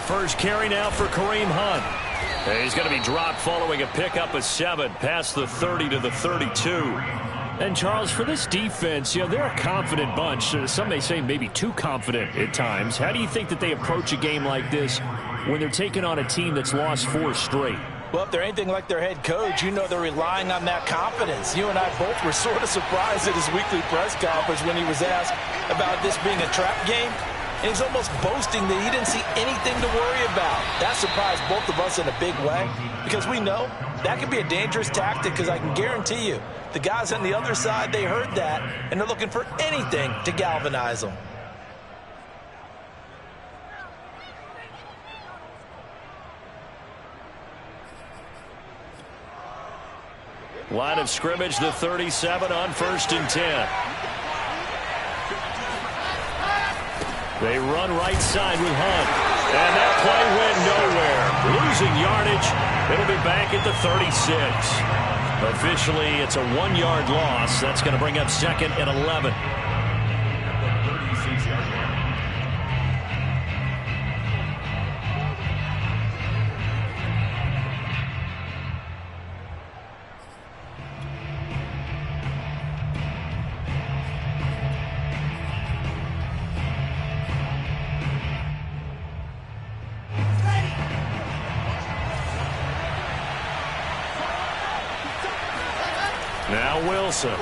first carry now for Kareem Hunt. And he's going to be dropped following a pickup of 7 past the 30 to the 32. And, Charles, for this defense, they're a confident bunch. Some may say maybe too confident at times. How do you think that they approach a game like this when they're taking on a team that's lost 4 straight? Well, if they're anything like their head coach, they're relying on that confidence. You and I both were sort of surprised at his weekly press conference when he was asked about this being a trap game. And he's almost boasting that he didn't see anything to worry about. That surprised both of us in a big way because we know that could be a dangerous tactic because I can guarantee you the guys on the other side, they heard that, and they're looking for anything to galvanize them. Line of scrimmage, the 37 on 1st and 10. They run right side with Hunt. And that play went nowhere. Losing yardage. It'll be back at the 36. Officially, it's a 1-yard loss. That's going to bring up 2nd and 11. Now Wilson.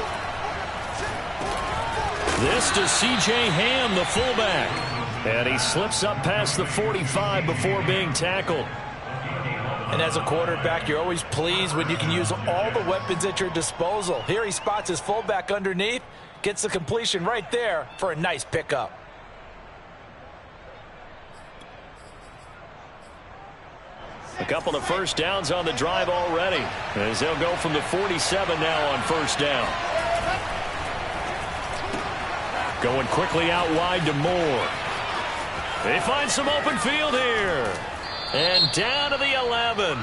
This to C.J. Ham, the fullback. And he slips up past the 45 before being tackled. And as a quarterback, you're always pleased when you can use all the weapons at your disposal. Here he spots his fullback underneath, gets the completion right there for a nice pickup. A couple of first downs on the drive already, as they'll go from the 47 now on 1st down. Going quickly out wide to Moore. They find some open field here. And down to the 11.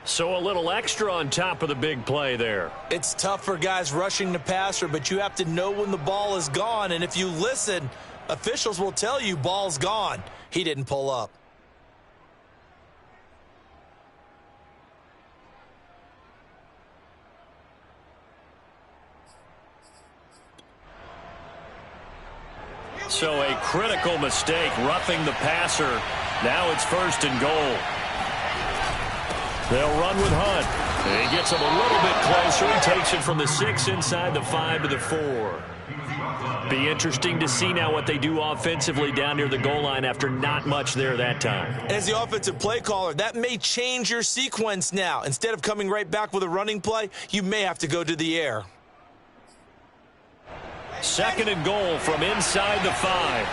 So a little extra on top of the big play there. It's tough for guys rushing the passer, but you have to know when the ball is gone. And if you listen, officials will tell you ball's gone. He didn't pull up. So a critical mistake, roughing the passer. Now it's 1st and goal. They'll run with Hunt. He gets him a little bit closer. He takes it from the 6 inside the 5 to the 4. Be interesting to see now what they do offensively down near the goal line after not much there that time. As the offensive play caller, that may change your sequence now. Instead of coming right back with a running play, you may have to go to the air. 2nd and goal from inside the 5.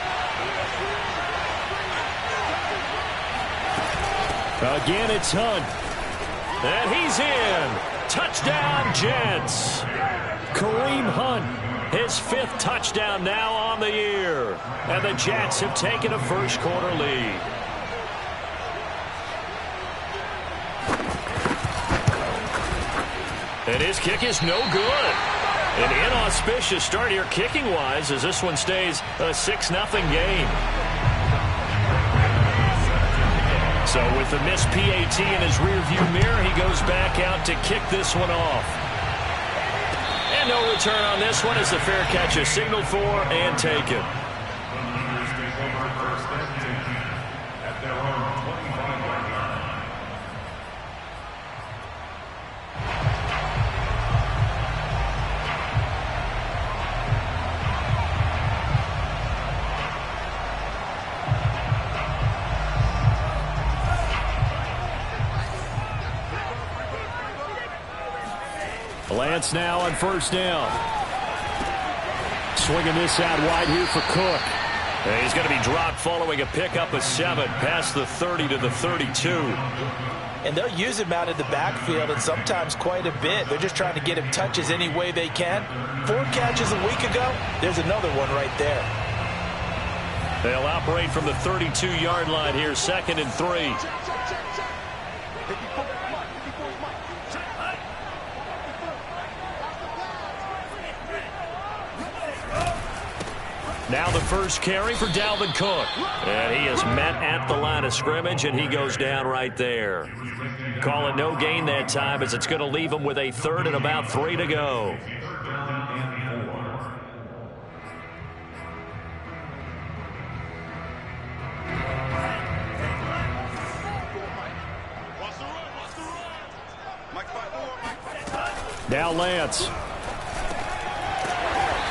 Again, it's Hunt. And he's in. Touchdown, Jets. Kareem Hunt. His 5th touchdown now on the year. And the Jets have taken a first-quarter lead. And his kick is no good. An inauspicious start here kicking-wise as this one stays a 6-0 game. So with the missed PAT in his rearview mirror, he goes back out to kick this one off. And no return on this one as the fair catch is signaled for and taken. Lance now on 1st down. Swinging this out wide here for Cook. And he's going to be dropped following a pickup of 7 past the 30 to the 32. And they'll use him out of the backfield and sometimes quite a bit. They're just trying to get him touches any way they can. 4 catches a week ago. There's another one right there. They'll operate from the 32-yard line here, 2nd and 3. Now the first carry for Dalvin Cook. And he is met at the line of scrimmage, and he goes down right there. Call it no gain that time, as it's going to leave him with a third and about 3 to go. Now Lance.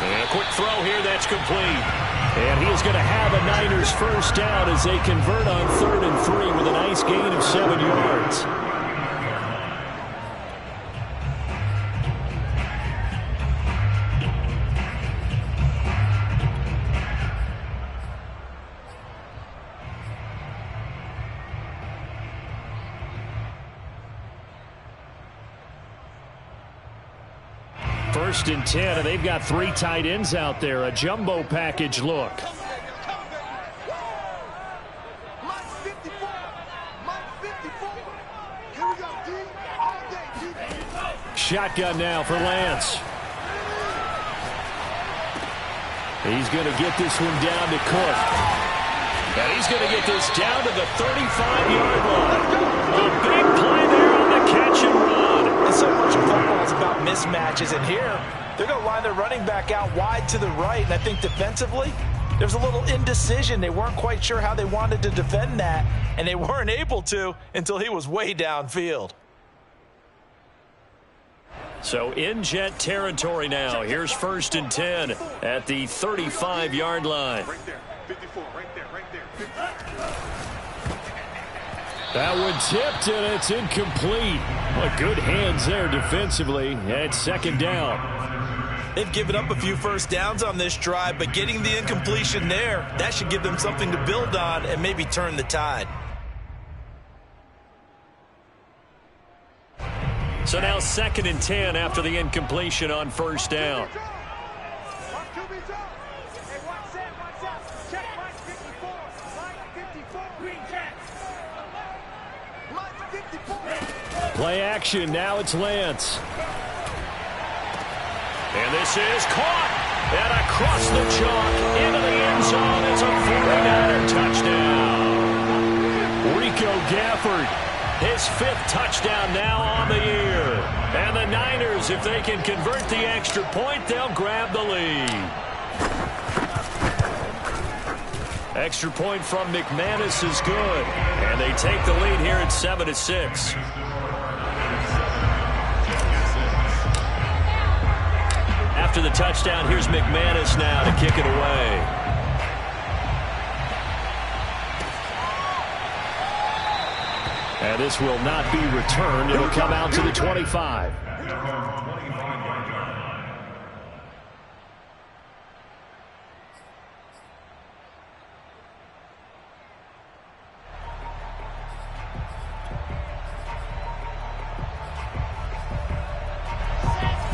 And a quick throw here that's complete. And he is going to have a Niners first down as they convert on 3rd and 3 with a nice gain of 7 yards. First and 10, and they've got 3 tight ends out there. A jumbo package look. Shotgun now for Lance. He's going to get this one down to Cook. And he's going to get this down to the 35-yard line. The big play there on the catch and run. And so much of football is about mismatches, and here they're going to line their running back out wide to the right, and I think defensively there's a little indecision. They weren't quite sure how they wanted to defend that, and they weren't able to until he was way downfield. So in Jet territory now. Here's 1st and 10 at the 35-yard line. Right there, 54, right there, right there. That one tipped, and it's incomplete. Well, good hands there defensively at 2nd down. They've given up a few first downs on this drive, but getting the incompletion there, that should give them something to build on and maybe turn the tide. So now 2nd and 10 after the incompletion on 1st down. Play action. Now it's Lance. And this is caught. And across the chalk into the end zone. It's a 49er touchdown. Rico Gafford, his 5th touchdown now on the year. And the Niners, if they can convert the extra point, they'll grab the lead. Extra point from McManus is good. And they take the lead here at 7-6. After the touchdown, here's McManus now to kick it away. And this will not be returned. It'll come out to the 25.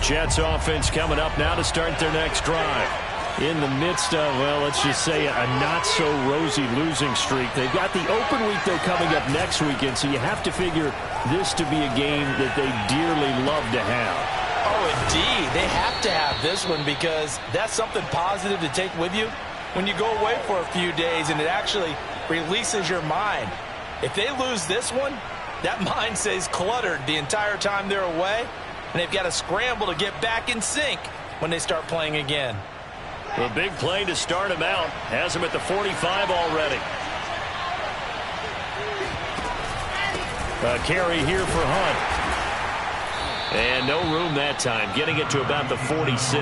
Jets offense coming up now to start their next drive. In the midst of, well, let's just say a not-so-rosy losing streak. They've got the open week, though, coming up next weekend, so you have to figure this to be a game that they dearly love to have. Oh, indeed. They have to have this one because that's something positive to take with you when you go away for a few days, and it actually releases your mind. If they lose this one, that mind stays cluttered the entire time they're away, and they've got to scramble to get back in sync when they start playing again. A big play to start him out. Has him at the 45 already. A carry here for Hunt. And no room that time. Getting it to about the 46.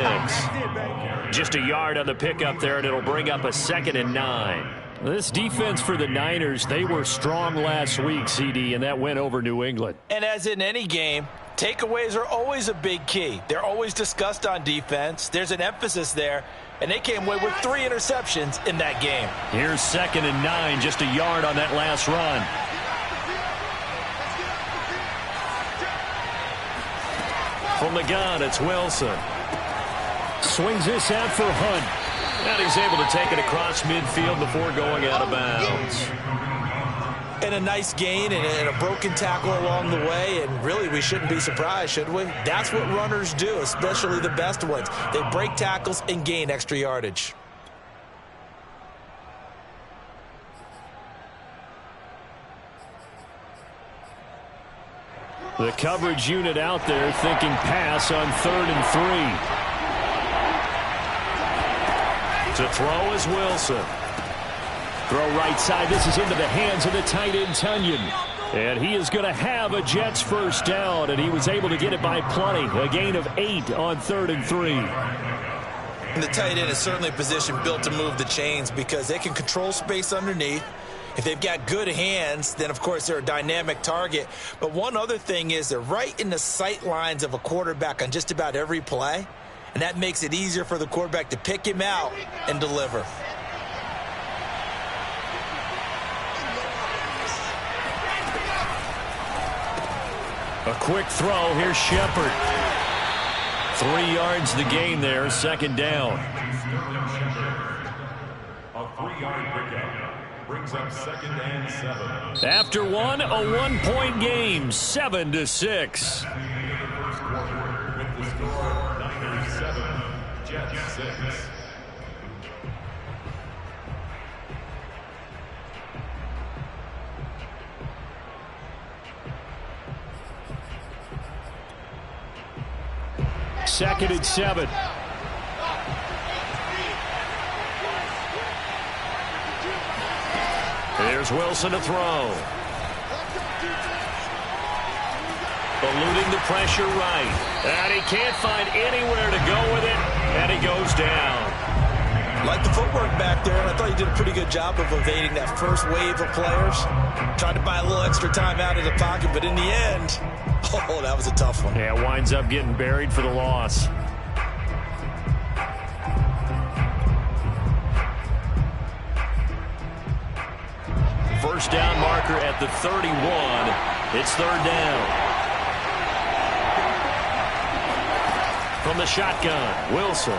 Just a yard on the pickup there, and it'll bring up a 2nd and 9. This defense for the Niners, they were strong last week, CD, and that went over New England. And as in any game, takeaways are always a big key. They're always discussed on defense. There's an emphasis there, and they came away with 3 interceptions in that game. Here's 2nd and 9, just a yard on that last run. From the gun, it's Wilson. Swings this out for Hunt. And he's able to take it across midfield before going out of bounds. And a nice gain and a broken tackle along the way, and really we shouldn't be surprised, should we? That's what runners do, especially the best ones. They break tackles and gain extra yardage. The coverage unit out there thinking pass on 3rd and 3. To throw is Wilson. Throw right side. This is into the hands of the tight end, Tonyan. And he is going to have a Jets first down, and he was able to get it by plenty. A gain of 8 on 3rd and 3. And the tight end is certainly a position built to move the chains because they can control space underneath. If they've got good hands, then, of course, they're a dynamic target. But one other thing is they're right in the sight lines of a quarterback on just about every play, and that makes it easier for the quarterback to pick him out and deliver. A quick throw. Here's Shepard. 3 yards the gain there, 2nd down. A 3-yard pickup brings up 2nd and 7. After one, a 1-point game, 7-6. First quarter with the score Niners 7, Jets 6. Second and 7. Here's Wilson to throw. Eluding the pressure right. And he can't find anywhere to go with it. And he goes down. Like the footwork back there, and I thought he did a pretty good job of evading that first wave of players. Tried to buy a little extra time out of the pocket, but in the end, oh, that was a tough one. Yeah, winds up getting buried for the loss. First down marker at the 31. It's 3rd down. From the shotgun, Wilson.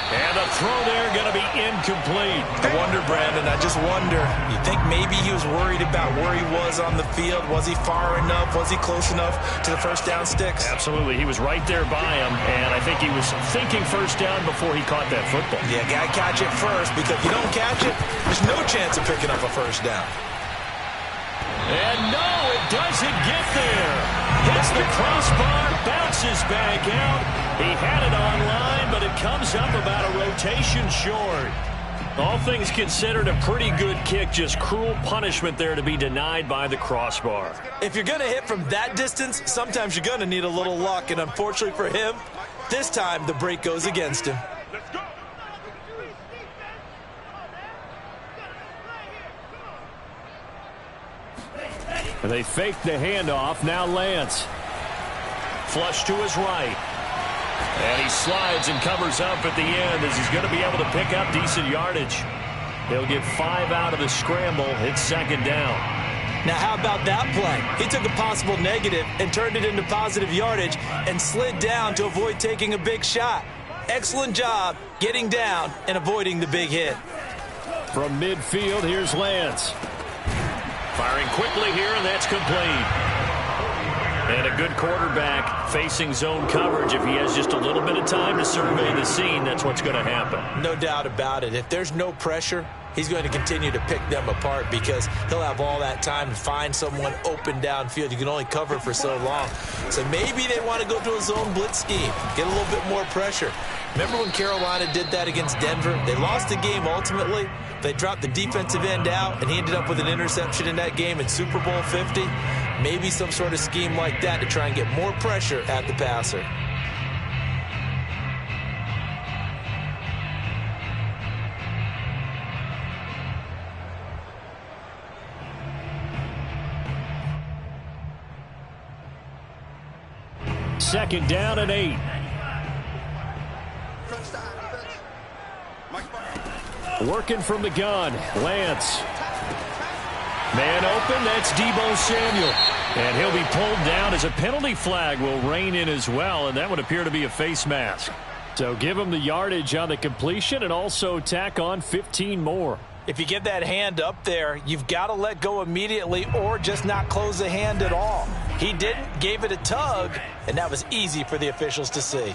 And the throw there going to be incomplete. I wonder, Brandon, I just wonder. You think maybe he was worried about where he was on the field? Was he far enough? Was he close enough to the first down sticks? Absolutely. He was right there by him, and I think he was thinking first down before he caught that football. Yeah, got to catch it first, because if you don't catch it, there's no chance of picking up a first down. And no, it doesn't get there. Hits the crossbar, bounces back out. He had it online, but it comes up about a rotation short. All things considered, a pretty good kick. Just cruel punishment there to be denied by the crossbar. If you're going to hit from that distance, sometimes you're going to need a little luck. And unfortunately for him, this time the break goes against him. Let's go. And they fake the handoff. Now Lance. Flush to his right. And he slides and covers up at the end as he's going to be able to pick up decent yardage. He'll get 5 out of the scramble. It's 2nd down. Now, how about that play? He took a possible negative and turned it into positive yardage and slid down to avoid taking a big shot. Excellent job getting down and avoiding the big hit. From midfield, here's Lance. Firing quickly here, and that's complete. And a good quarterback facing zone coverage. If he has just a little bit of time to survey the scene, that's what's going to happen. No doubt about it. If there's no pressure, he's going to continue to pick them apart because he'll have all that time to find someone open downfield. You can only cover for so long. So maybe they want to go to a zone blitz scheme, get a little bit more pressure. Remember when Carolina did that against Denver? They lost the game ultimately. They dropped the defensive end out, and he ended up with an interception in that game in Super Bowl 50. Maybe some sort of scheme like that to try and get more pressure at the passer. Second down and 8. Working from the gun, Lance. Man open, that's Deebo Samuel. And he'll be pulled down as a penalty flag will rein in as well, and that would appear to be a face mask. So give him the yardage on the completion and also tack on 15 more. If you get that hand up there, you've got to let go immediately or just not close the hand at all. He didn't, gave it a tug, and that was easy for the officials to see.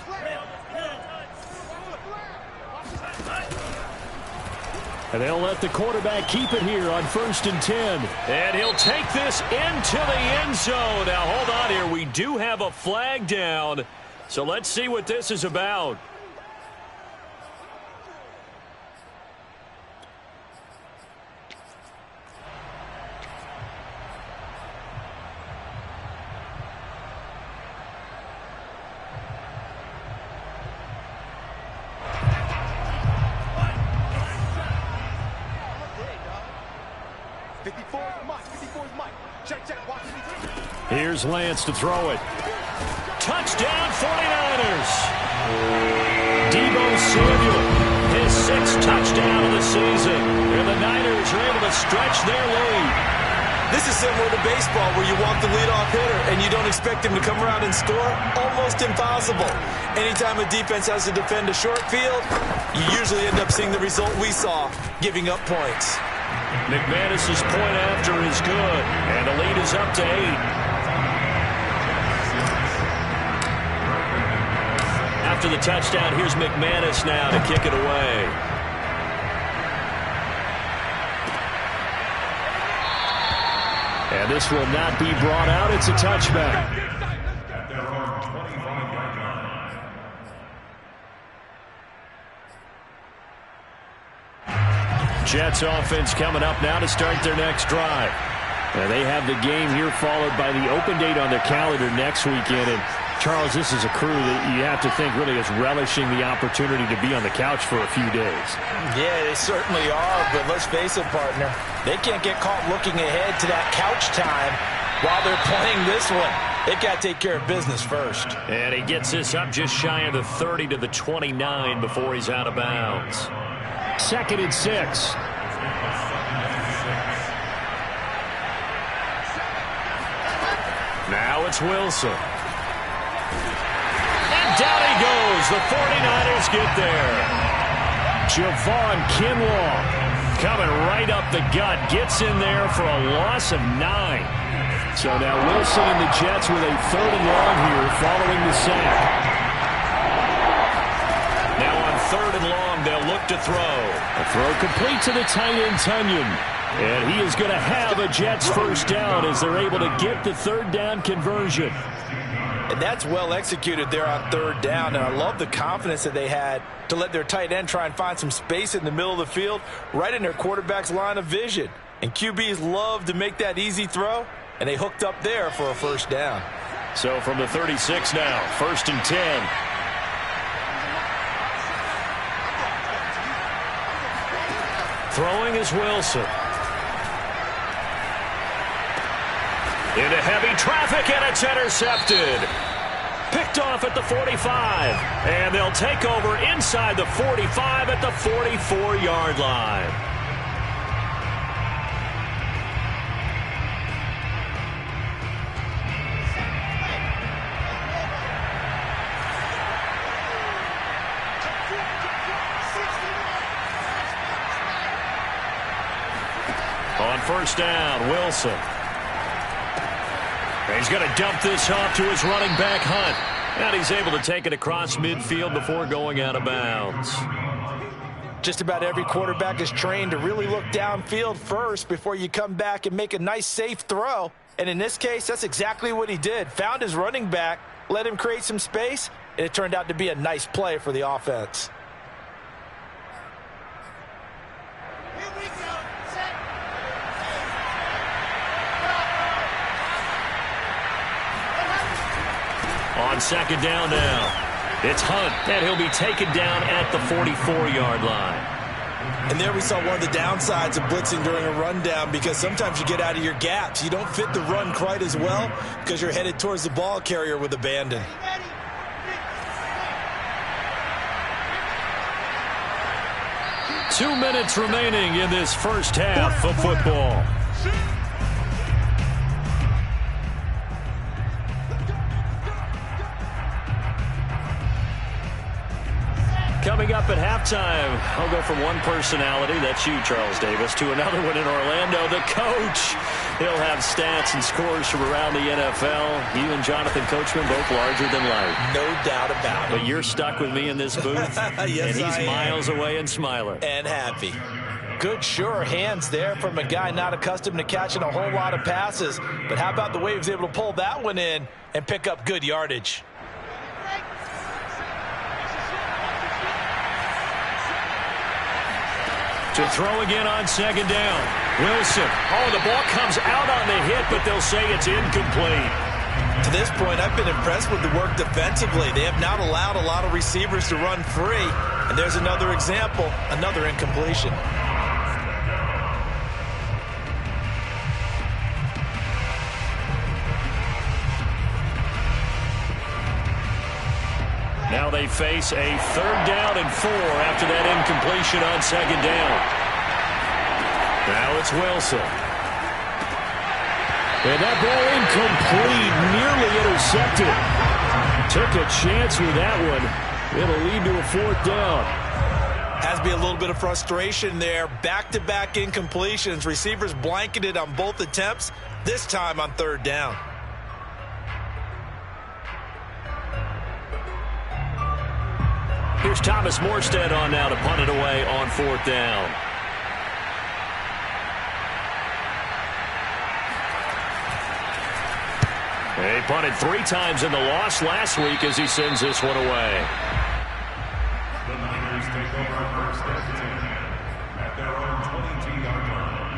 1 And they'll let the quarterback keep it here on 1st and 10. And he'll take this into the end zone. Now, hold on here. We do have a flag down. So let's see what this is about. Here's Lance to throw it. Touchdown, 49ers. Deebo Samuel, his 6th touchdown of the season. And the Niners are able to stretch their lead. This is similar to baseball where you walk the leadoff hitter and you don't expect him to come around and score. Almost impossible. Anytime a defense has to defend a short field, you usually end up seeing the result we saw, giving up points. McManus's point after is good, and the lead is up to 8. After the touchdown, here's McManus now to kick it away. And this will not be brought out. It's a touchback. Jets offense coming up now to start their next drive. And they have the game here followed by the open date on their calendar next weekend. And Charles, this is a crew that you have to think really is relishing the opportunity to be on the couch for a few days. Yeah, they certainly are, but let's face it, partner. They can't get caught looking ahead to that couch time while they're playing this one. They've got to take care of business first. And he gets this up just shy of the 30 to the 29 before he's out of bounds. 2nd and 6. Now it's Wilson. Down he goes. The 49ers get there. Javon Kinlaw coming right up the gut. Gets in there for a loss of 9. So now Wilson and the Jets with a 3rd and long here following the sack. Now on 3rd and long, they'll look to throw. A throw complete to the tight end, Tunyon. And he is going to have a Jets first down as they're able to get the 3rd down conversion. And that's well executed there on 3rd down. And I love the confidence that they had to let their tight end try and find some space in the middle of the field, right in their quarterback's line of vision. And QBs love to make that easy throw, and they hooked up there for a first down. So from the 36 now, 1st and 10. Throwing is Wilson. Into heavy traffic, and it's intercepted. Picked off at the 45. And they'll take over inside the 45 at the 44-yard line. On 1st down, Wilson. He's going to dump this off to his running back, Hunt. And he's able to take it across midfield before going out of bounds. Just about every quarterback is trained to really look downfield first before you come back and make a nice, safe throw. And in this case, that's exactly what he did. Found his running back, let him create some space, and it turned out to be a nice play for the offense. On 2nd down now, it's Hunt, and he'll be taken down at the 44-yard line. And there we saw one of the downsides of blitzing during a rundown, because sometimes you get out of your gaps. You don't fit the run quite as well because you're headed towards the ball carrier with abandon. Two minutes remaining in this first half of football. Coming up at halftime, I'll go from one personality, that's you, Charles Davis, to another one in Orlando, the coach. He'll have stats and scores from around the NFL. You and Jonathan Coachman both larger than life. No doubt about it. But you're stuck with me in this booth, Yes, and he's miles away and smiling. And happy. good, sure hands there from a guy not accustomed to catching a whole lot of passes. But how about the way he was able to pull that one in and pick up good yardage? To throw again on second down. Wilson. Oh, the ball comes out on the hit, but they'll say it's incomplete. To this point, I've been impressed with the work defensively. They have not allowed a lot of receivers to run free. And there's another example, another incompletion. Now they face a 3rd down and 4 after that incompletion on second down. Now it's Wilson. And that ball incomplete, nearly intercepted. Took a chance with that one. It'll lead to a 4th down. Has to be a little bit of frustration there. Back-to-back incompletions. Receivers blanketed on both attempts, this time on 3rd down. Here's Thomas Morstead on now to punt it away on 4th down. He punted 3 times in the loss last week as he sends this one away. The Niners take over first and 10 at their own 22-yard line.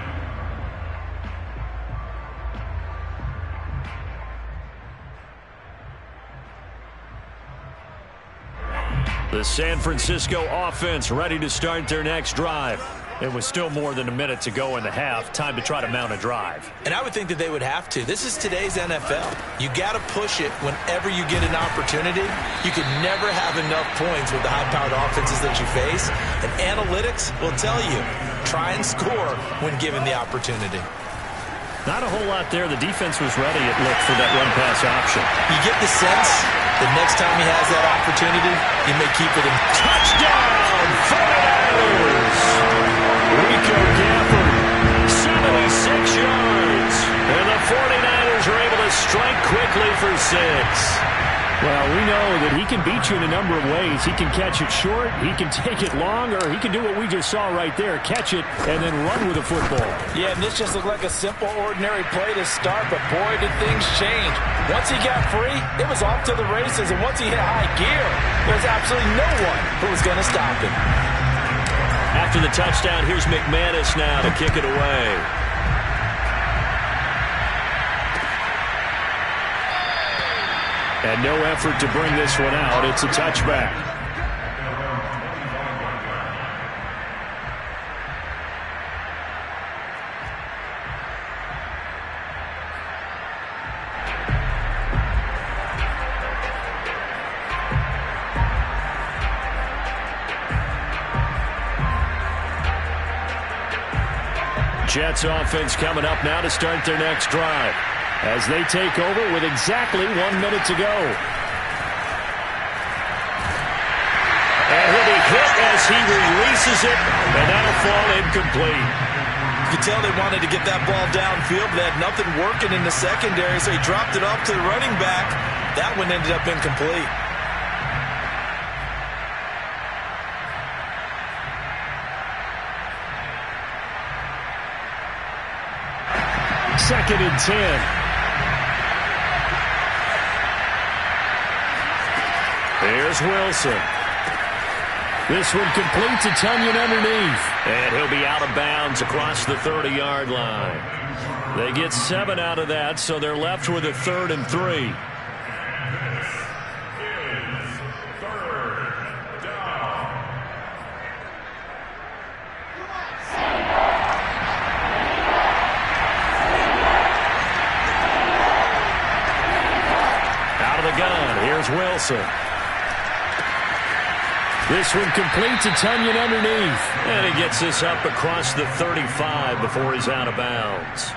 The San Francisco offense ready to start their next drive. It was still more than a minute to go in the half. Time to try to mount a drive. And I would think that they would have to. This is today's NFL. You got to push it whenever you get an opportunity. You can never have enough points with the high-powered offenses that you face. And analytics will tell you, try and score when given the opportunity. Not a whole lot there. The defense was ready, it looked, for that run-pass option. You get the sense that next time he has that opportunity, he may keep it in. Touchdown! 49ers! Rico Gafford, 76 yards. And the 49ers are able to strike quickly for 6. Well, we know that he can beat you in a number of ways. He can catch it short, he can take it long, or he can do what we just saw right there, catch it and then run with the football. Yeah, and this just looked like a simple, ordinary play to start, but boy, did things change. Once he got free, it was off to the races, and once he hit high gear, there's absolutely no one who was going to stop him. After the touchdown, here's McManus now to kick it away. And no effort to bring this one out. It's a touchback. Jets offense coming up now to start their next drive as they take over with exactly 1 minute to go. And he'll be hit as he releases it, and that'll fall incomplete. You could tell they wanted to get that ball downfield, but they had nothing working in the secondary, so he dropped it off to the running back. That one ended up incomplete. Second and 10. Here's Wilson. This one complete to Tunyon underneath. And he'll be out of bounds across the 30-yard line. They get 7 out of that, so they're left with a 3rd and 3. Wilson. This one complete to Tunyon underneath. And he gets this up across the 35 before he's out of bounds.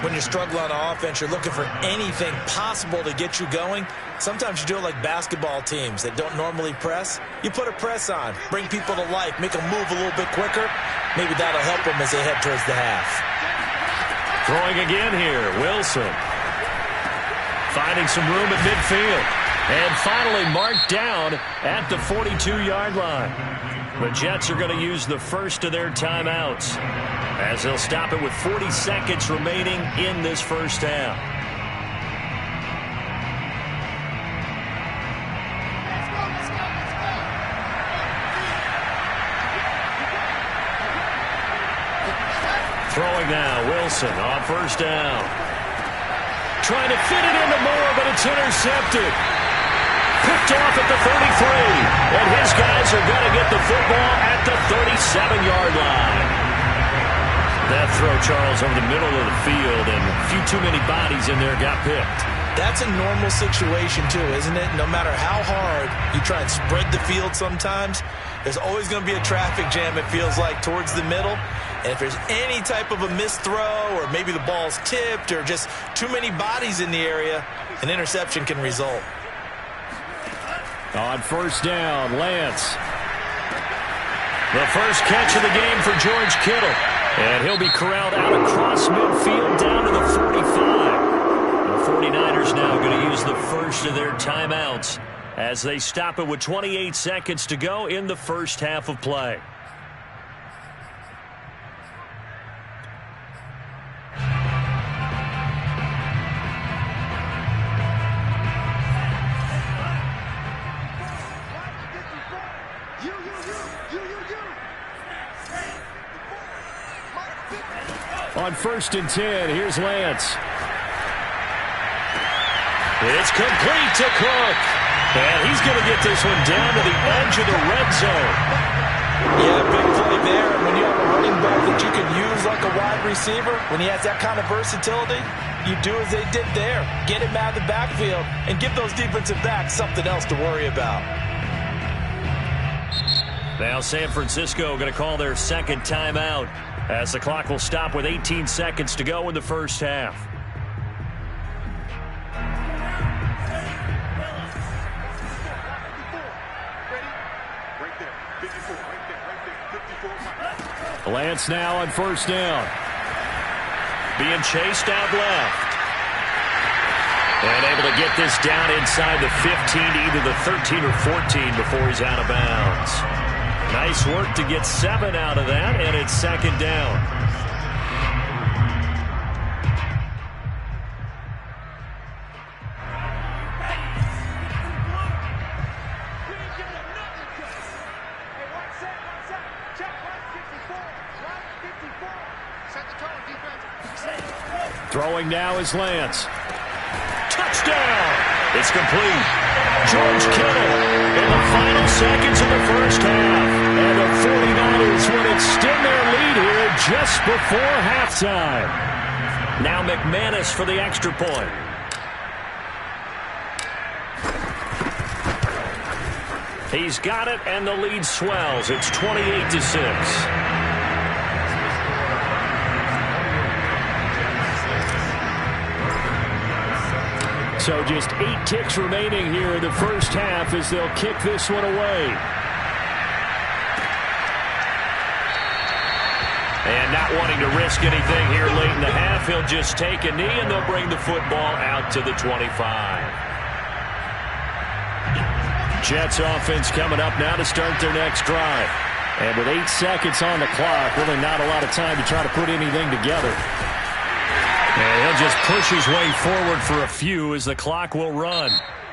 When you struggle on offense, you're looking for anything possible to get you going. Sometimes you do it like basketball teams that don't normally press. You put a press on, bring people to life, make them move a little bit quicker. Maybe that'll help them as they head towards the half. Throwing again here, Wilson. Finding some room at midfield. And finally marked down at the 42-yard line. The Jets are going to use the first of their timeouts as they'll stop it with 40 seconds remaining in this first half. Throwing now, Wilson on first down. Trying to fit it into Moore, but it's intercepted. Picked off at the 33. And his guys are going to get the football at the 37-yard line. That throw, Charles, over the middle of the field, and a few too many bodies in there got picked. That's a normal situation, too, isn't it? No matter how hard you try and spread the field sometimes, there's always going to be a traffic jam, it feels like, towards the middle. And if there's any type of a missed throw or maybe the ball's tipped or just too many bodies in the area, an interception can result. On first down, Lance. The first catch of the game for George Kittle. And he'll be corralled out across midfield down to the 45. The 49ers now going to use the first of their timeouts as they stop it with 28 seconds to go in the first half of play. On first and 10, here's Lance. It's complete to Cook. And he's going to get this one down to the edge of the red zone. Yeah, big play there. And when you have a running back that you can use like a wide receiver, when he has that kind of versatility, you do as they did there. Get him out of the backfield and give those defensive backs something else to worry about. Now San Francisco going to call their second timeout as the clock will stop with 18 seconds to go in the first half. Lance now on first down. Being chased out left. And able to get this down inside the 15, either the 13 or 14 before he's out of bounds. Nice work to get 7 out of that, and it's second down. Throwing now is Lance. Touchdown! It's complete. George Kittle in the final seconds of the first half. And the 49ers would extend their lead here just before halftime. Now McManus for the extra point. He's got it, and the lead swells. It's 28-6. So just 8 ticks remaining here in the first half as they'll kick this one away. And not wanting to risk anything here late in the half, he'll just take a knee and they'll bring the football out to the 25. Jets offense coming up now to start their next drive. And with 8 seconds on the clock, really not a lot of time to try to put anything together. And he'll just push his way forward for a few as the clock will run.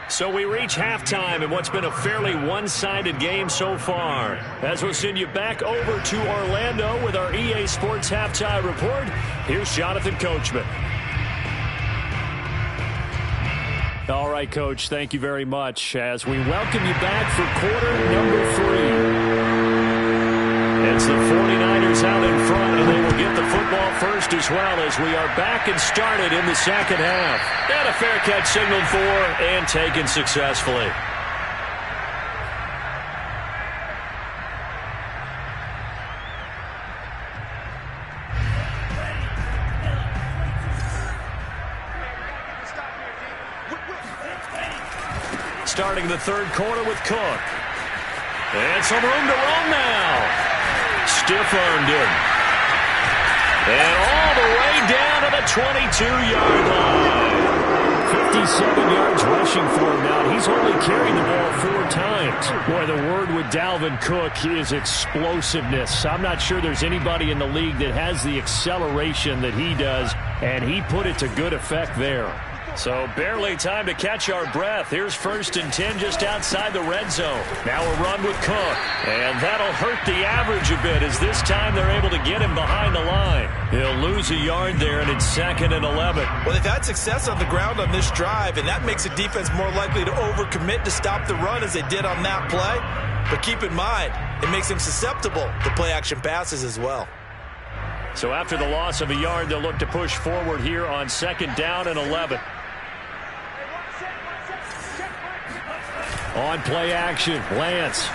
So we reach halftime in what's been a fairly one-sided game so far. As we'll send you back over to Orlando with our EA Sports Halftime Report, here's Jonathan Coachman. All right, Coach, thank you very much as we welcome you back for quarter number 3. It's the 49ers out in front, and they will get the football first as well as we are back and started in the second half. And a fair catch signaled for and taken successfully. Starting the third quarter with Cook. And some room to run now. Stiff-armed him. And all the way down to the 22-yard line. 56 7 yards rushing for him now. He's only carried the ball 4 times. Boy, the word with Dalvin Cook is explosiveness. I'm not sure there's anybody in the league that has the acceleration that he does, and he put it to good effect there. So barely time to catch our breath. Here's 1st and 10 just outside the red zone. Now a run with Cook. And that'll hurt the average a bit as this time they're able to get him behind the line. He'll lose a yard there, and it's 2nd and 11. Well, they've had success on the ground on this drive, and that makes a defense more likely to overcommit to stop the run as they did on that play. But keep in mind, it makes them susceptible to play-action passes as well. So after the loss of a yard, they'll look to push forward here on 2nd down and 11. On play action, Lance.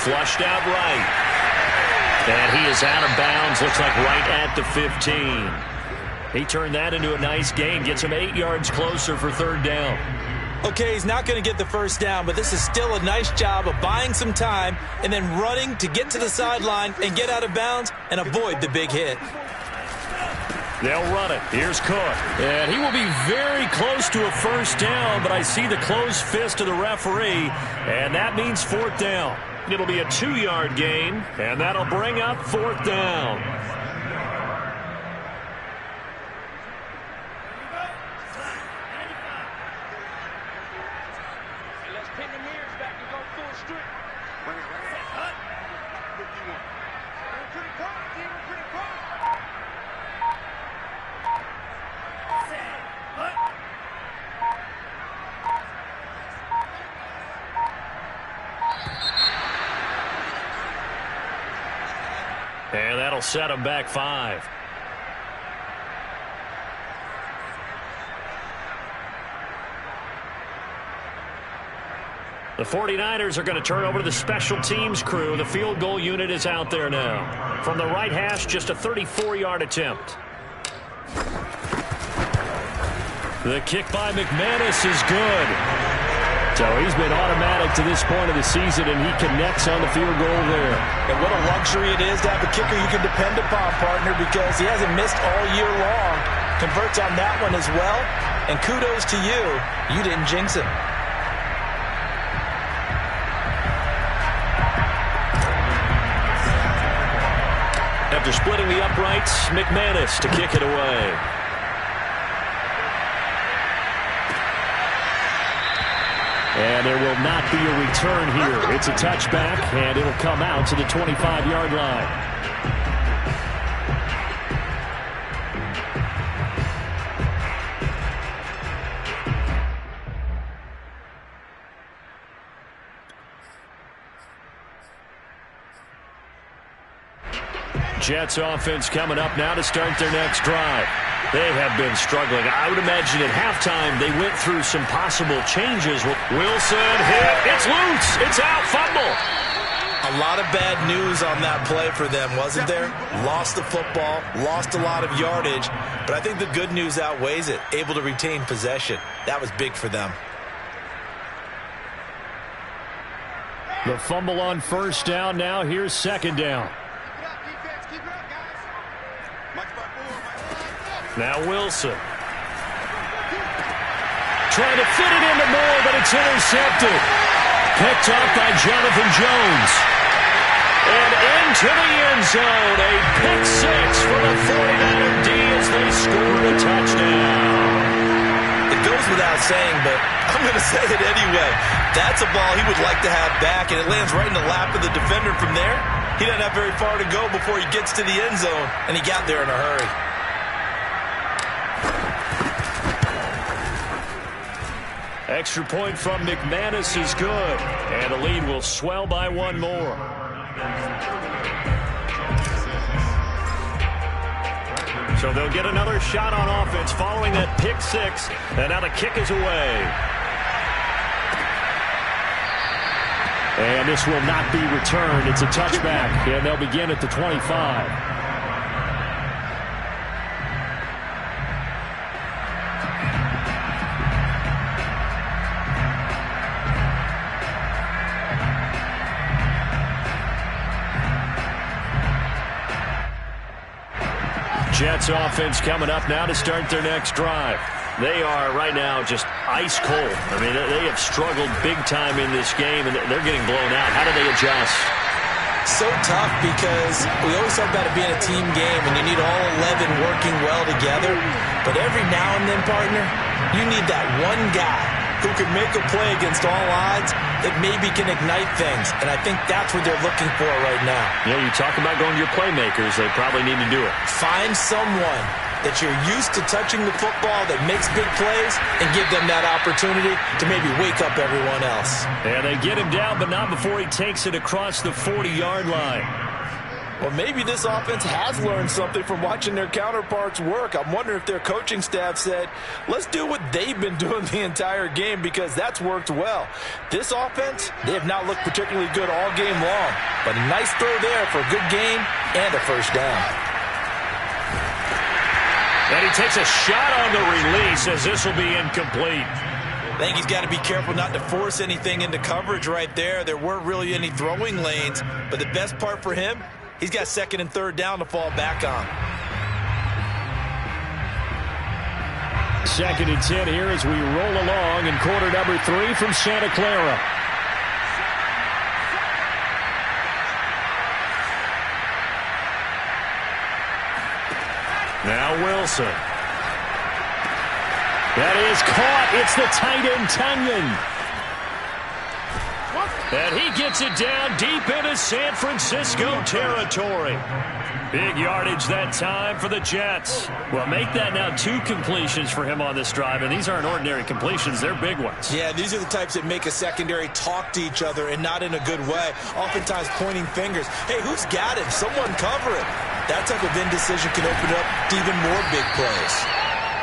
Flushed out right. And he is out of bounds, looks like right at the 15. He turned that into a nice gain, gets him 8 yards closer for 3rd down. Okay, he's not going to get the 1st down, but this is still a nice job of buying some time and then running to get to the sideline and get out of bounds and avoid the big hit. They'll run it. Here's Cook. And he will be very close to a 1st down, but I see the closed fist of the referee, and that means 4th down. It'll be a 2-yard gain, and that'll bring up 4th down. And that'll set him back 5. The 49ers are going to turn over to the special teams crew. The field goal unit is out there now. From the right hash, just a 34-yard attempt. The kick by McManus is good. So he's been automatic to this point of the season, and he connects on the field goal there. And what a luxury it is to have a kicker you can depend upon, partner, because he hasn't missed all year long. Converts on that one as well, and kudos to you. You didn't jinx him. After splitting the uprights, McManus to kick it away. And there will not be a return here. It's a touchback, and it'll come out to the 25-yard line. Jets offense coming up now to start their next drive. They have been struggling. I would imagine at halftime they went through some possible changes. Wilson hit. It's loose. It's out. Fumble. A lot of bad news on that play for them, wasn't there? Lost the football, lost a lot of yardage, but I think the good news outweighs it. Able to retain possession. That was big for them. The fumble on 1st down. Now here's 2nd down. Now Wilson. Trying to fit it into Moore, but it's intercepted. Picked up by Jonathan Jones. And into the end zone. A pick 6 for the 49er D as they scored a touchdown. It goes without saying, but I'm going to say it anyway. That's a ball he would like to have back, and it lands right in the lap of the defender from there. He doesn't have very far to go before he gets to the end zone, and he got there in a hurry. Extra point from McManus is good. And the lead will swell by 1 more. So they'll get another shot on offense following that pick 6. And now the kick is away. And this will not be returned. It's a touchback. And they'll begin at the 25. Jets offense coming up now to start their next drive. They are right now just ice cold. I mean, they have struggled big time in this game, and they're getting blown out. How do they adjust? So tough because we always talk about it being a team game, and you need all 11 working well together. But every now and then, partner, you need that one guy who can make a play against all odds that maybe can ignite things. And I think that's what they're looking for right now. Yeah, you talk about going to your playmakers. They probably need to do it. Find someone that you're used to touching the football that makes big plays and give them that opportunity to maybe wake up everyone else. And they get him down, but not before he takes it across the 40-yard line. Well, maybe this offense has learned something from watching their counterparts work. I'm wondering if their coaching staff said, let's do what they've been doing the entire game, because that's worked well. This offense, they have not looked particularly good all game long, but a nice throw there for a good gain and a first down. And he takes a shot on the release as this will be incomplete. I think he's got to be careful not to force anything into coverage right there. There weren't really any throwing lanes, but the best part for him, he's got second and third down to fall back on. 2nd and 10 here as we roll along in quarter number 3 from Santa Clara. Now Wilson. That is caught. It's the tight end, Tunyon. And he gets it down deep into San Francisco territory. Big yardage that time for the Jets. Well, make that now 2 completions for him on this drive, and these aren't ordinary completions. They're big ones. Yeah, these are the types that make a secondary talk to each other, and not in a good way. Oftentimes pointing fingers. Hey, who's got him? Someone cover it. That type of indecision can open up to even more big plays.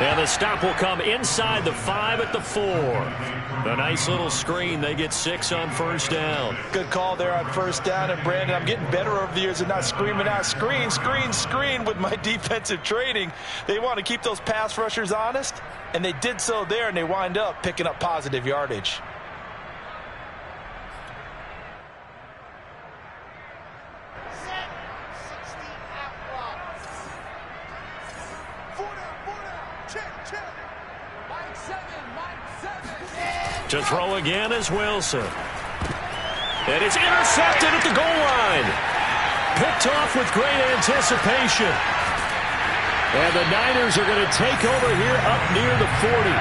And the stop will come inside the 5 at the 4. A nice little screen. They get 6 on first down. Good call there on first down. And, Brandon, I'm getting better over the years of not screaming out, screen, screen, screen with my defensive training. They want to keep those pass rushers honest, and they did so there, and they wind up picking up positive yardage. To throw again is Wilson. And it's intercepted at the goal line. Picked off with great anticipation. And the Niners are going to take over here up near the 40.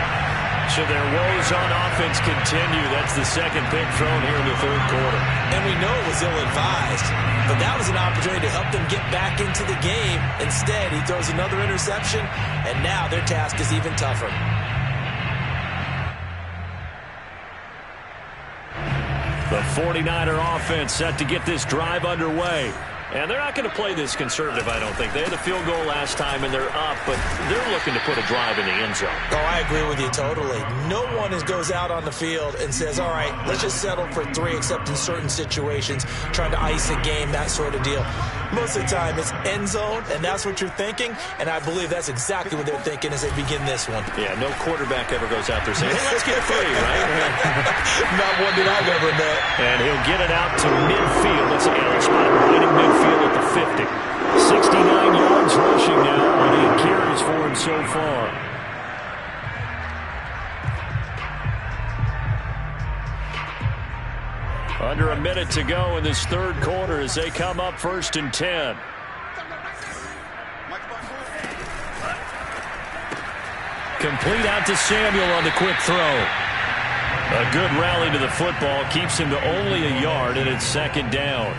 So their woes on offense continue. That's the second pick thrown here in the third quarter. And we know it was ill-advised, but that was an opportunity to help them get back into the game. Instead, he throws another interception, and now their task is even tougher. The 49er offense set to get this drive underway. And they're not going to play this conservative, I don't think. They had a field goal last time, and they're up, but they're looking to put a drive in the end zone. Oh, I agree with you totally. No one goes out on the field and says, all right, let's just settle for 3, except in certain situations, trying to ice a game, that sort of deal. Most of the time, it's end zone, and that's what you're thinking, and I believe that's exactly what they're thinking as they begin this one. Yeah, no quarterback ever goes out there saying, hey, let's get 3, right? Not one that I've ever met. And he'll get it out to midfield. It's a spot right in midfield at the 50. 69 yards rushing now, and 8 carries for him so far. Under a minute to go in this third quarter as they come up 1st and 10. Complete out to Samuel on the quick throw. A good rally to the football keeps him to only a yard, and it's 2nd down.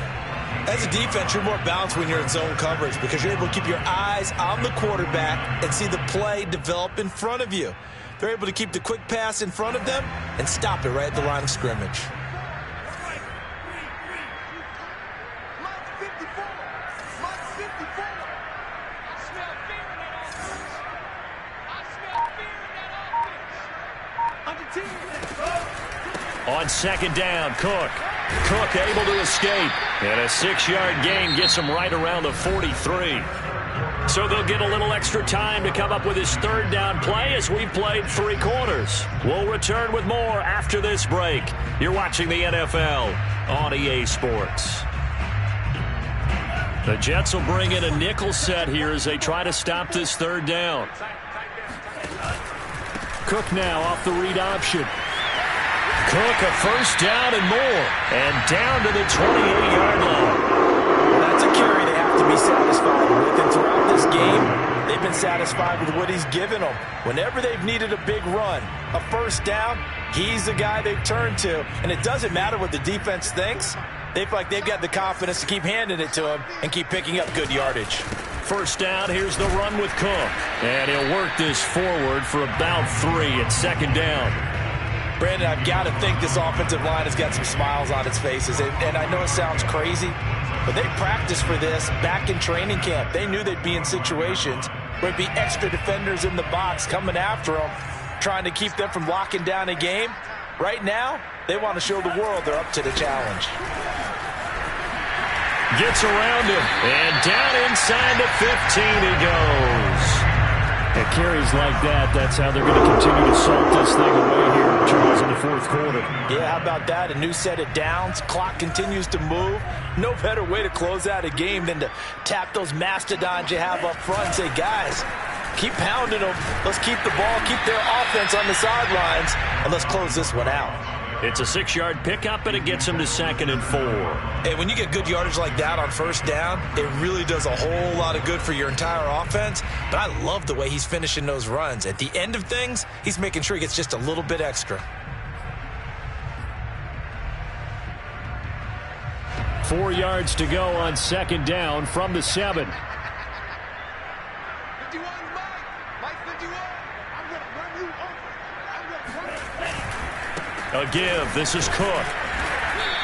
As a defense, you're more balanced when you're in zone coverage because you're able to keep your eyes on the quarterback and see the play develop in front of you. They're able to keep the quick pass in front of them and stop it right at the line of scrimmage. On 2nd down, Cook. Cook able to escape. And a 6-yard gain gets him right around the 43. So they'll get a little extra time to come up with his 3rd down play as we've played 3 quarters. We'll return with more after this break. You're watching the NFL on EA Sports. The Jets will bring in a nickel set here as they try to stop this 3rd down. Cook now off the read option. Cook a first down and more. And down to the 28-yard line. Well, that's a carry they have to be satisfied with. And throughout this game, they've been satisfied with what he's given them. Whenever they've needed a big run, a first down, he's the guy they've turned to. And it doesn't matter what the defense thinks. They feel like they've got the confidence to keep handing it to him and keep picking up good yardage. First down, here's the run with Cook. And he'll work this forward for about 3 at second down. Brandon, I've got to think this offensive line has got some smiles on its faces. And I know it sounds crazy, but they practiced for this back in training camp. They knew they'd be in situations where it'd be extra defenders in the box coming after them, trying to keep them from locking down a game. Right now, they want to show the world they're up to the challenge. Gets around him, and down inside the 15 he goes. At carries like that, that's how they're going to continue to salt this thing away here, Charles, in the fourth quarter. Yeah, how about that? A new set of downs. Clock continues to move. No better way to close out a game than to tap those mastodons you have up front and say, guys, keep pounding them. Let's keep the ball, keep their offense on the sidelines, and let's close this one out. It's a 6-yard pickup, and it gets him to 2nd and 4. Hey, when you get good yardage like that on first down, it really does a whole lot of good for your entire offense. But I love the way he's finishing those runs. At the end of things, he's making sure he gets just a little bit extra. 4 yards to go on second down from the 7. 51, Mike 51. I'm going to run you over. A give. This is Cook.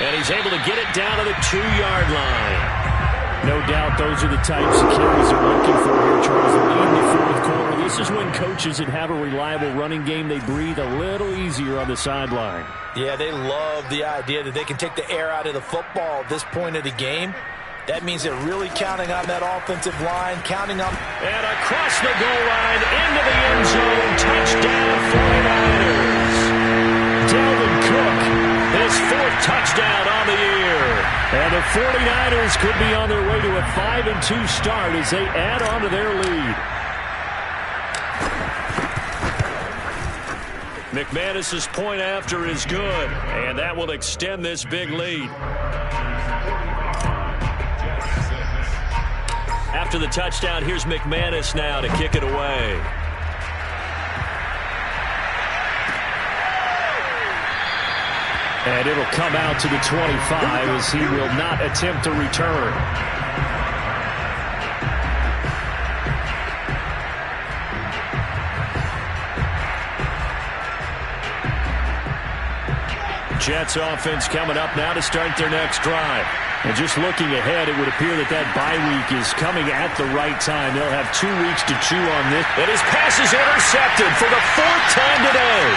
And he's able to get it down to the 2-yard line. No doubt those are the types of carries they're looking for here, Charles. In the fourth quarter, this is when coaches that have a reliable running game, they breathe a little easier on the sideline. Yeah, they love the idea that they can take the air out of the football at this point of the game. That means they're really counting on that offensive line, counting on... And across the goal line, into the end zone, touchdown 49ers. Dalvin Cook, his 4th touchdown on the year. And the 49ers could be on their way to a 5-2 start as they add on to their lead. McManus's point after is good, and that will extend this big lead. After the touchdown, here's McManus now to kick it away. And it'll come out to the 25 as he will not attempt to return. Jets offense coming up now to start their next drive. And just looking ahead, it would appear that that bye week is coming at the right time. They'll have 2 weeks to chew on this. And his pass is intercepted for the 4th time today.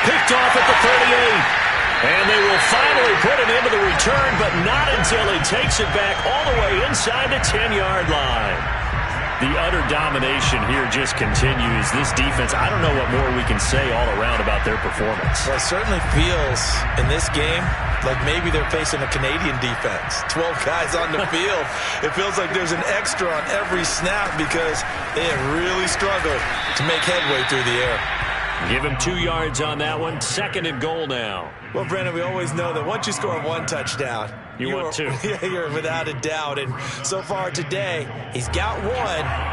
Picked off at the 38. And they will finally put it into the return, but not until he takes it back all the way inside the 10-yard line. The utter domination here just continues. This defense, I don't know what more we can say all around about their performance. Well, it certainly feels in this game like maybe they're facing a Canadian defense. 12 guys on the field. It feels like there's an extra on every snap because they have really struggled to make headway through the air. Give him 2 yards on that one. 2nd and goal now. Well, Brandon, we always know that once you score 1 touchdown, you want 2. Yeah, you're without a doubt. And so far today, he's got 1,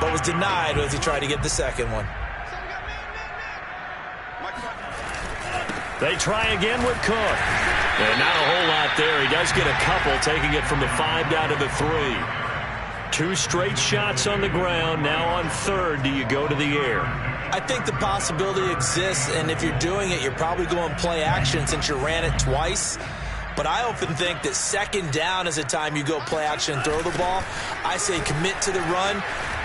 but was denied as he tried to get the second one. They try again with Cook. And not a whole lot there. He does get a couple, taking it from the 5 down to the 3. 2 straight shots on the ground. Now on 3rd, do you go to the air? I think the possibility exists, and if you're doing it, you're probably going play action since you ran it twice. But I often think that 2nd down is a time you go play action and throw the ball. I say commit to the run.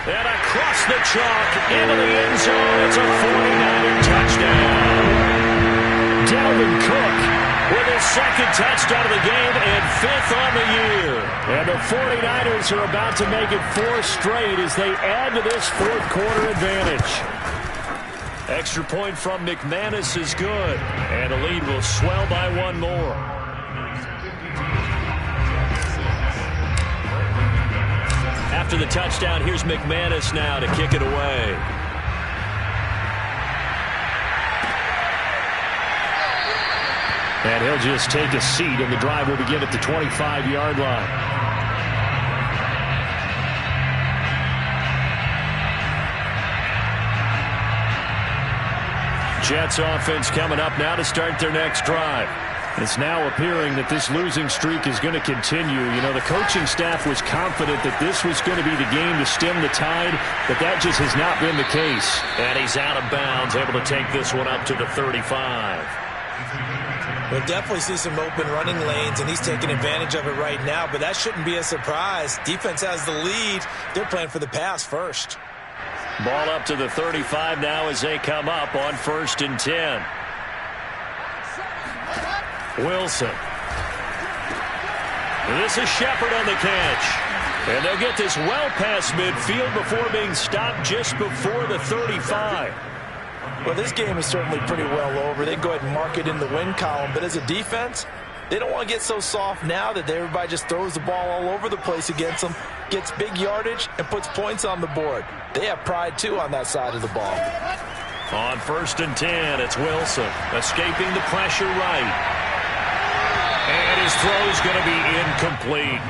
And across the chalk into the end zone. It's a 49er touchdown. Dalvin Cook with his 2nd touchdown of the game and 5th on the year. And the 49ers are about to make it 4 straight as they add to this 4th quarter advantage. Extra point from McManus is good, and the lead will swell by 1 more. After the touchdown, here's McManus now to kick it away. And he'll just take a seat, and the drive will begin at the 25-yard line. Jets offense coming up now to start their next drive. It's now appearing that this losing streak is going to continue. You know, the coaching staff was confident that this was going to be the game to stem the tide, but that just has not been the case. And he's out of bounds, able to take this one up to the 35. We'll definitely see some open running lanes, and he's taking advantage of it right now, but that shouldn't be a surprise. Defense has the lead. They're playing for the pass first. Ball up to the 35 now as they come up on 1st and 10. Wilson. This is Shepard on the catch. And they'll get this well past midfield before being stopped just before the 35. Well, this game is certainly pretty well over. They can go ahead and mark it in the win column. But as a defense, they don't want to get so soft now that everybody just throws the ball all over the place against them, gets big yardage, and puts points on the board. They have pride, too, on that side of the ball. On 1st and 10, it's Wilson escaping the pressure right. And his throw is going to be incomplete.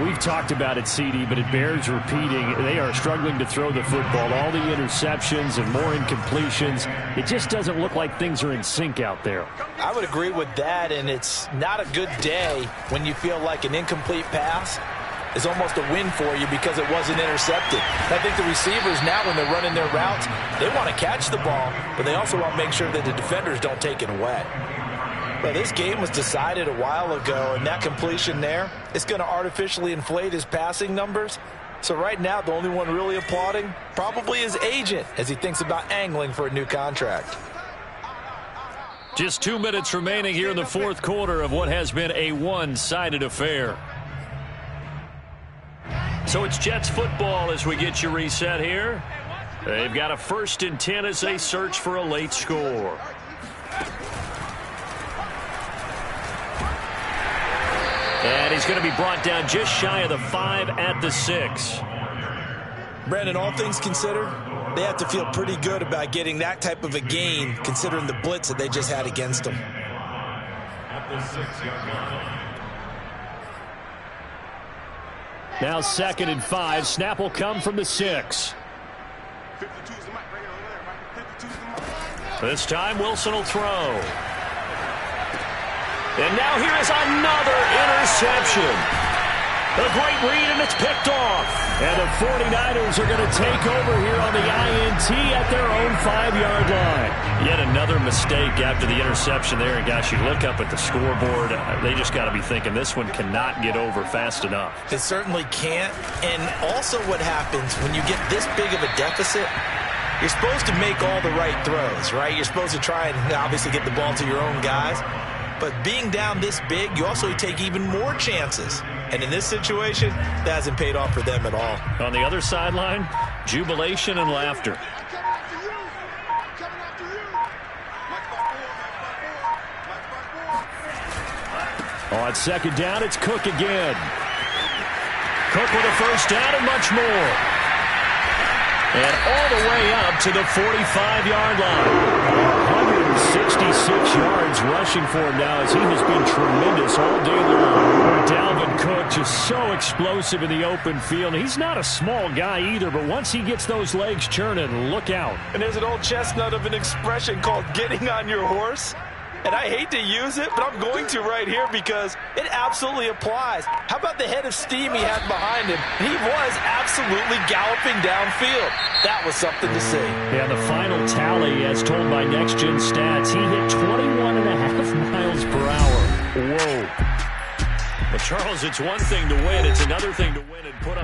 We've talked about it, CD, but it bears repeating. They are struggling to throw the football. All the interceptions and more incompletions. It just doesn't look like things are in sync out there. I would agree with that, and it's not a good day when you feel like an incomplete pass is almost a win for you because it wasn't intercepted. I think the receivers now, when they're running their routes, they want to catch the ball, but they also want to make sure that the defenders don't take it away. Well, this game was decided a while ago, and that completion there is going to artificially inflate his passing numbers. So right now, the only one really applauding probably his agent as he thinks about angling for a new contract. Just 2 minutes remaining here in the 4th quarter of what has been a one-sided affair. So it's Jets football as we get you reset here. They've got a 1st and 10 as they search for a late score. And he's going to be brought down just shy of the 5 at the 6. Brandon, all things considered, they have to feel pretty good about getting that type of a gain considering the blitz that they just had against them. At the 6-yard line. Now 2nd and 5. Snap will come from the 6. This time Wilson will throw. And now here is another interception. A great read, and it's picked off. And the 49ers are going to take over here on the INT at their own 5-yard line. Yet another mistake after the interception there. And, gosh, you look up at the scoreboard. They just got to be thinking this one cannot get over fast enough. It certainly can't. And also what happens when you get this big of a deficit, you're supposed to make all the right throws, right? You're supposed to try and obviously get the ball to your own guys. But being down this big, you also take even more chances. And in this situation, that hasn't paid off for them at all. On the other sideline, jubilation and laughter. On 2nd down, it's Cook again. Cook with a 1st down and much more. And all the way up to the 45-yard line. 166 yards rushing for him now as he has been tremendous all day long. Dalvin Cook just so explosive in the open field. He's not a small guy either, but once he gets those legs churning, look out. And there's an old chestnut of an expression called getting on your horse. And I hate to use it, but I'm going to right here because it absolutely applies. How about the head of steam he had behind him? He was absolutely galloping downfield. That was something to see. Yeah, the final tally, as told by Next Gen Stats, he hit 21.5 miles per hour. Whoa. Well, Charles, it's one thing to win. It's another thing to win and put up